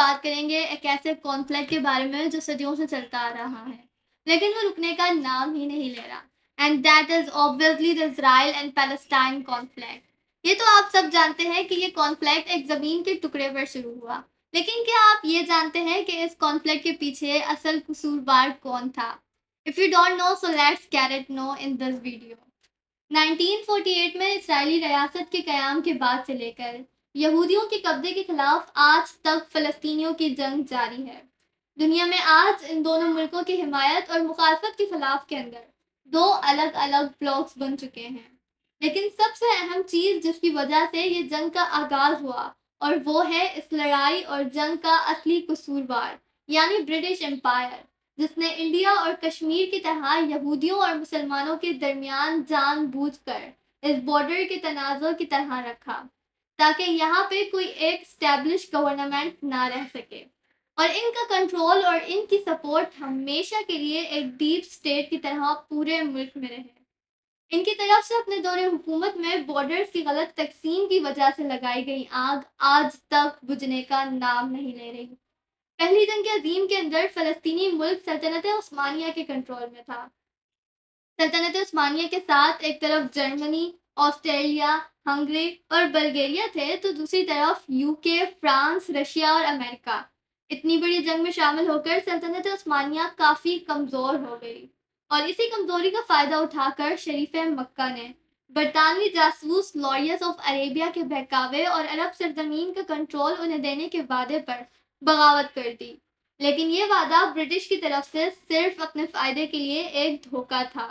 بات کریں گے ایک ایسے کانفلکٹ کے بارے میں جو صدیوں سے چلتا آ رہا ہے لیکن وہ رکنے کا نام ہی نہیں لے رہا. And that is obviously the Israel and Palestine conflict. یہ تو آپ سب جانتے ہیں کہ یہ کانفلکٹ ایک زمین کے ٹکڑے پر شروع ہوا. لیکن کیا آپ یہ جانتے ہیں کہ اس کانفلکٹ کے پیچھے اصل قصوروار کون تھا؟ If you don't know, so let's get it know in this video. 1948 میں اسرائیلی ریاست کے قیام کے بعد سے لے کر یہودیوں کے قبضے کے خلاف آج تک فلسطینیوں کی جنگ جاری ہے. دنیا میں آج ان دونوں ملکوں کی حمایت اور مخالفت کے خلاف کے اندر دو الگ الگ بلاکس بن چکے ہیں. لیکن سب سے اہم چیز جس کی وجہ سے یہ جنگ کا آغاز ہوا اور وہ ہے اس لڑائی اور جنگ کا اصلی قصوروار یعنی برٹش امپائر، جس نے انڈیا اور کشمیر کی طرح یہودیوں اور مسلمانوں کے درمیان جان بوجھ کر اس بارڈر کے تنازع کی طرح رکھا تاکہ یہاں پہ کوئی ایک اسٹیبلش گورنمنٹ نہ رہ سکے اور ان کا کنٹرول اور ان کی سپورٹ ہمیشہ کے لیے ایک ڈیپ اسٹیٹ کی طرح پورے ملک میں رہے. ان کی طرف سے اپنے دور حکومت میں بارڈرز کی غلط تقسیم کی وجہ سے لگائی گئی آگ آج تک بجھنے کا نام نہیں لے رہی. پہلی جنگ عظیم کے اندر فلسطینی ملک سلطنت عثمانیہ کے کنٹرول میں تھا. سلطنت عثمانیہ کے ساتھ ایک طرف جرمنی، آسٹریلیا، ہنگری اور بلغیریا تھے تو دوسری طرف یوکے، فرانس، رشیا اور امریکہ. اتنی بڑی جنگ میں شامل ہو کر سلطنت عثمانیہ کافی کمزور ہو گئی اور اسی کمزوری کا فائدہ اٹھا کر شریف مکہ نے برطانوی جاسوس لاریس آف عربیہ کے بہکاوے اور عرب سرزمین کا کنٹرول انہیں دینے کے وعدے پر بغاوت کر دی. لیکن یہ وعدہ برٹش کی طرف سے صرف اپنے فائدے کے لیے ایک دھوکہ تھا.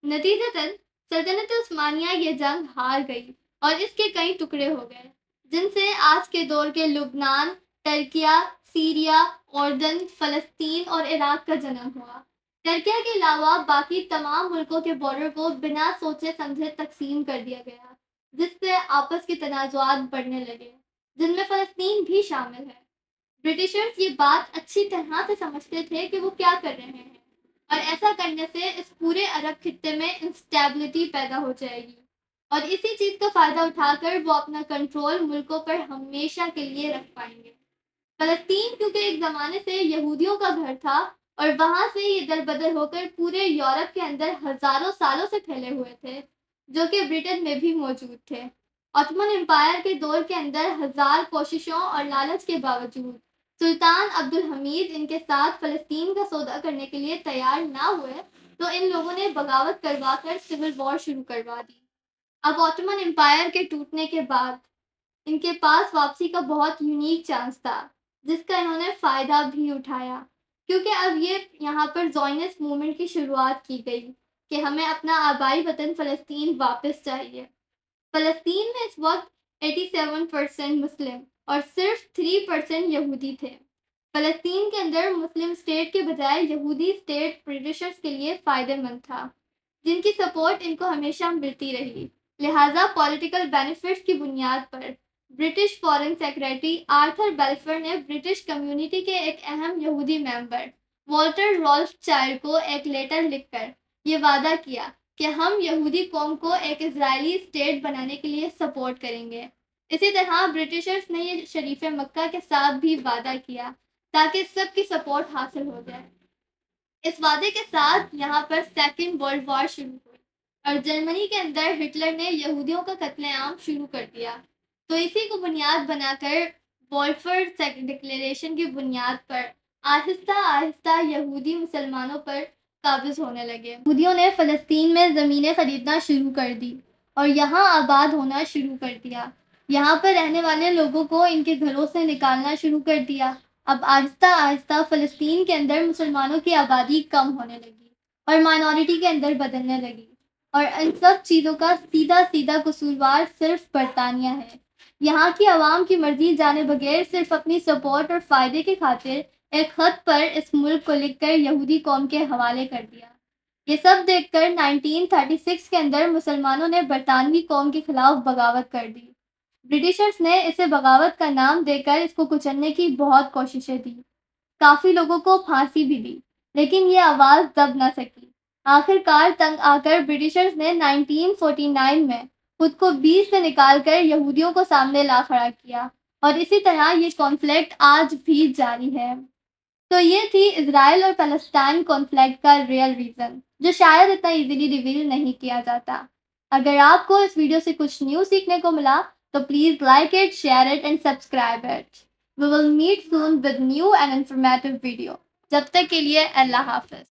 نتیجتاً سلطنت عثمانیہ یہ جنگ ہار گئی اور اس کے کئی ٹکڑے ہو گئے جن سے آج کے دور کے لبنان، ترکیہ، سیریا، اردن، فلسطین اور عراق کا جنم ہوا. ترکیہ کے علاوہ باقی تمام ملکوں کے بارڈر کو بنا سوچے سمجھے تقسیم کر دیا گیا جس سے آپس کے تنازعات بڑھنے لگے جن میں فلسطین بھی شامل ہے. برٹشرز یہ بات اچھی طرح سے سمجھتے تھے کہ وہ کیا کر رہے ہیں اور ایسا کرنے سے اس پورے عرب خطے میں انسٹیبلٹی پیدا ہو جائے گی اور اسی چیز کا فائدہ اٹھا کر وہ اپنا کنٹرول ملکوں پر ہمیشہ کے لیے رکھ پائیں گے. فلسطین کیونکہ ایک زمانے سے یہودیوں کا گھر تھا اور وہاں سے یہ در بدر ہو کر پورے یورپ کے اندر ہزاروں سالوں سے پھیلے ہوئے تھے جو کہ برٹن میں بھی موجود تھے. عثمان امپائر کے دور کے اندر ہزار کوششوں اور لالچ کے باوجود سلطان عبد الحمید ان کے ساتھ فلسطین کا سودا کرنے کے لیے تیار نہ ہوئے تو ان لوگوں نے بغاوت کروا کر سول وار شروع کروا دی. اب عثمان امپائر کے ٹوٹنے کے بعد ان کے پاس واپسی کا بہت یونیک چانس تھا جس کا انہوں نے فائدہ بھی اٹھایا کیونکہ اب یہ یہاں پر زائنسٹ موومنٹ کی شروعات کی گئی کہ ہمیں اپنا آبائی وطن فلسطین واپس چاہیے. فلسطین میں اس وقت 87% مسلم اور صرف 3% یہودی تھے. فلسطین کے اندر مسلم اسٹیٹ کے بجائے یہودی اسٹیٹ برٹشرز کے لیے فائدہ مند تھا جن کی سپورٹ ان کو ہمیشہ ملتی رہی. لہٰذا پولیٹیکل بینیفٹس کی بنیاد پر برٹش فارن سیکریٹری آرتھر بیلفر نے برٹش کمیونٹی کے ایک اہم یہودی ممبر والٹر رالف چائلڈ کو ایک لیٹر لکھ کر یہ وعدہ کیا کہ ہم یہودی قوم کو ایک اسرائیلی اسٹیٹ بنانے کے لیے سپورٹ کریں گے. اسی طرح برٹشرز نے یہ شریف مکہ کے ساتھ بھی وعدہ کیا تاکہ سب کی سپورٹ حاصل ہو جائے. اس وعدے کے ساتھ یہاں پر سیکنڈ ورلڈ وار شروع ہوئی اور جرمنی کے اندر ہٹلر نے یہودیوں کا قتل عام شروع کر دیا. تو اسی کو بنیاد بنا کر بالفور ڈکلیریشن کی بنیاد پر آہستہ آہستہ یہودی مسلمانوں پر قابض ہونے لگے. یہودیوں نے فلسطین میں زمینیں خریدنا شروع کر دی اور یہاں آباد ہونا شروع کر دیا. یہاں پر رہنے والے لوگوں کو ان کے گھروں سے نکالنا شروع کر دیا. اب آہستہ آہستہ فلسطین کے اندر مسلمانوں کی آبادی کم ہونے لگی اور مائنورٹی کے اندر بدلنے لگی اور ان سب چیزوں کا سیدھا سیدھا قصوروار صرف برطانیہ ہے. یہاں کی عوام کی مرضی جانے بغیر صرف اپنی سپورٹ اور فائدے کی خاطر ایک خط پر اس ملک کو لکھ کر یہودی قوم کے حوالے کر دیا. یہ سب دیکھ کر 1936 کے اندر مسلمانوں نے برطانوی قوم کے خلاف بغاوت کر دی. برٹشرز نے اسے بغاوت کا نام دے کر اس کو کچلنے کی بہت کوششیں دی. کافی لوگوں کو پھانسی بھی دی لیکن یہ آواز دب نہ سکی. آخر کار تنگ آ کر برٹشرز نے 1949 میں خود کو بیچ سے نکال کر یہودیوں کو سامنے لا کھڑا کیا اور اسی طرح یہ کانفلکٹ آج بھی جاری ہے۔ تو یہ تھی اسرائیل اور فلسطین کانفلکٹ کا ریئل ریزن، جو شاید اتنا ایزیلی ریویل نہیں کیا جاتا۔ اگر آپ کو اس ویڈیو سے کچھ نیو سیکھنے کو ملا تو please like it, share it and subscribe it. We will meet soon with new and informative video. جب تک کے لیے اللہ حافظ۔